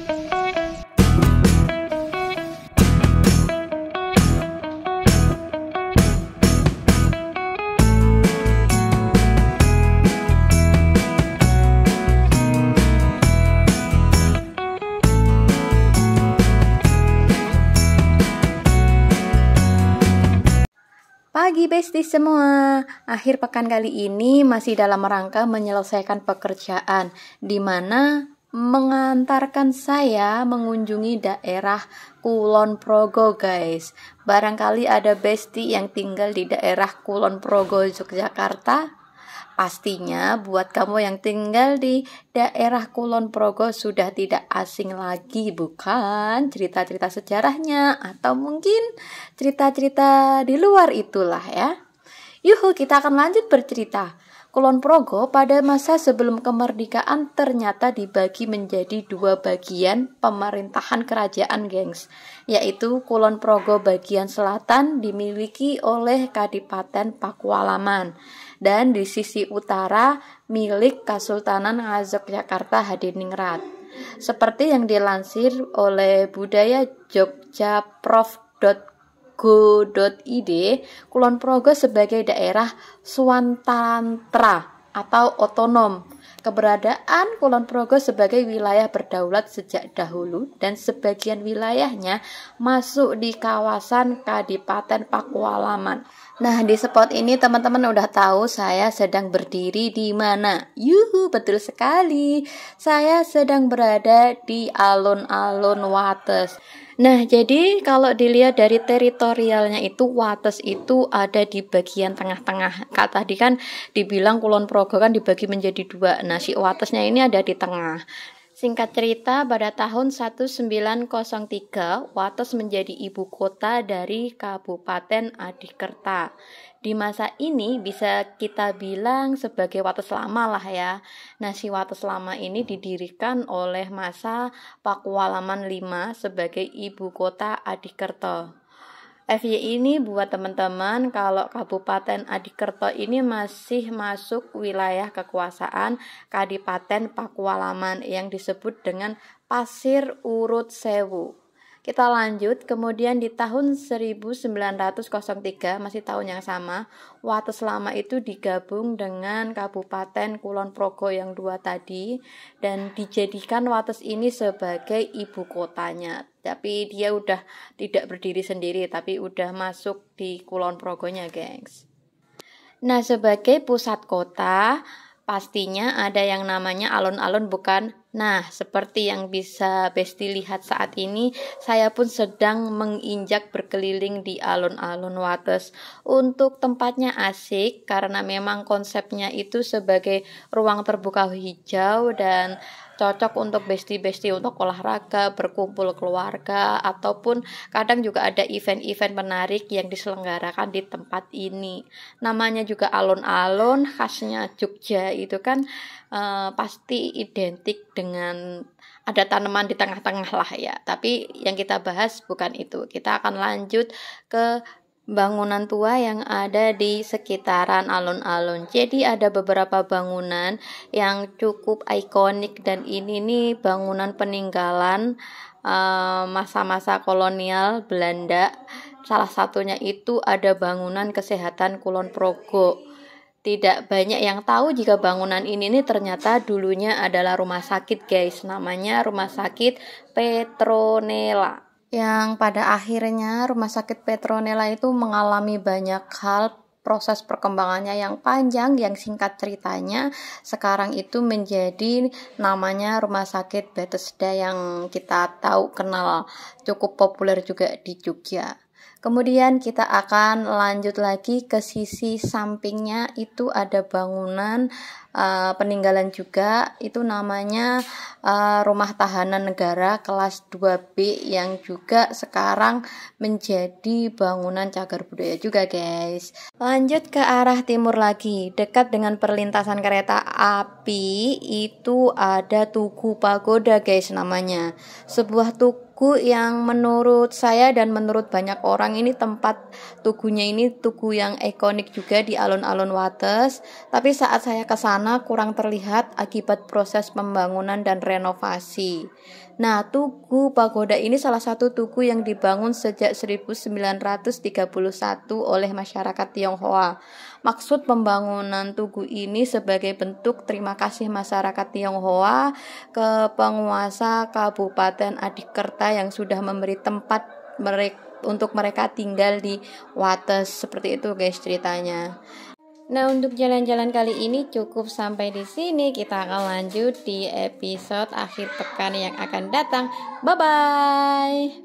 Pagi besties semua, akhir pekan kali ini masih dalam rangka menyelesaikan pekerjaan, di mana mengantarkan saya mengunjungi daerah Kulon Progo guys. Barangkali ada bestie yang tinggal di daerah Kulon Progo Yogyakarta. Pastinya buat kamu yang tinggal di daerah Kulon Progo sudah tidak asing lagi, bukan? Cerita-cerita sejarahnya atau mungkin cerita-cerita di luar itulah ya. Yuhu, kita akan lanjut bercerita. Kulon Progo pada masa sebelum kemerdekaan ternyata dibagi menjadi dua bagian pemerintahan kerajaan gengs, yaitu Kulon Progo bagian selatan dimiliki oleh Kadipaten Pakualaman dan di sisi utara milik Kesultanan Yogyakarta Hadiningrat. Seperti yang dilansir oleh budaya Jogja prof.go.id, Kulon Progo sebagai daerah swatantra atau otonom. Keberadaan Kulon Progo sebagai wilayah berdaulat sejak dahulu dan sebagian wilayahnya masuk di kawasan Kadipaten Pakualaman. Nah, di spot ini teman-teman udah tahu saya sedang berdiri di mana. Yuhu, betul sekali. Saya sedang berada di alun-alun Wates. Nah, jadi kalau dilihat dari teritorialnya itu, Wates itu ada di bagian tengah-tengah. Tadi kan dibilang Kulon Progo kan dibagi menjadi dua. Nah, si Watesnya ini ada di tengah. Singkat cerita, pada tahun 1903, Wates menjadi ibu kota dari Kabupaten Adikerta. Di masa ini bisa kita bilang sebagai Wates lama lah ya. Nah, si Wates lama ini didirikan oleh masa Pakualaman V sebagai ibu kota Adikerta. FY ini buat teman-teman kalau Kabupaten Adikerto ini masih masuk wilayah kekuasaan Kadipaten Pakualaman yang disebut dengan Pasir Urut Sewu. Kita lanjut, kemudian di tahun 1903, masih tahun yang sama, Wates lama itu digabung dengan Kabupaten Kulon Progo yang dua tadi dan dijadikan Wates ini sebagai ibu kotanya. Tapi dia udah tidak berdiri sendiri, tapi udah masuk di Kulon Progonya, gengs. Nah, sebagai pusat kota, pastinya ada yang namanya alun-alun, bukan? Nah, seperti yang bisa Besti lihat saat ini, saya pun sedang menginjak berkeliling di alun-alun Wates. Untuk tempatnya asik, karena memang konsepnya itu sebagai ruang terbuka hijau dan cocok untuk besti-besti untuk olahraga, berkumpul keluarga, ataupun kadang juga ada event-event menarik yang diselenggarakan di tempat ini. Namanya juga alun-alun, khasnya Jogja itu kan pasti identik dengan ada tanaman di tengah-tengah lah ya. Tapi yang kita bahas bukan itu. Kita akan lanjut ke bangunan tua yang ada di sekitaran alun-alun. Jadi ada beberapa bangunan yang cukup ikonik dan ini nih bangunan peninggalan masa-masa kolonial Belanda. Salah satunya itu ada bangunan kesehatan Kulon Progo. Tidak banyak yang tahu jika bangunan ini nih ternyata dulunya adalah rumah sakit guys. Namanya Rumah Sakit Petronella. Yang pada akhirnya Rumah Sakit Petronella itu mengalami banyak hal, proses perkembangannya yang panjang, yang singkat ceritanya sekarang itu menjadi namanya Rumah Sakit Bethesda yang kita tahu kenal cukup populer juga di Jogja. Kemudian kita akan lanjut lagi ke sisi sampingnya itu ada bangunan peninggalan juga, itu namanya Rumah Tahanan Negara kelas 2B yang juga sekarang menjadi bangunan cagar budaya juga guys. Lanjut ke arah timur lagi, dekat dengan perlintasan kereta api itu ada Tugu Pagoda guys namanya. Sebuah tugu yang menurut saya dan menurut banyak orang memang ini tempat tugunya ini tugu yang ikonik juga di alun-alun Wates. Tapi saat saya ke sana kurang terlihat akibat proses pembangunan dan renovasi. Nah, Tugu Pagoda ini salah satu tugu yang dibangun sejak 1931 oleh masyarakat Tionghoa. Maksud pembangunan tugu ini sebagai bentuk terima kasih masyarakat Tionghoa ke penguasa Kabupaten Adikerta yang sudah memberi tempat untuk mereka tinggal di Wates. Seperti itu guys ceritanya. Nah, untuk jalan-jalan kali ini cukup sampai di sini. Kita akan lanjut di episode akhir pekan yang akan datang. Bye bye.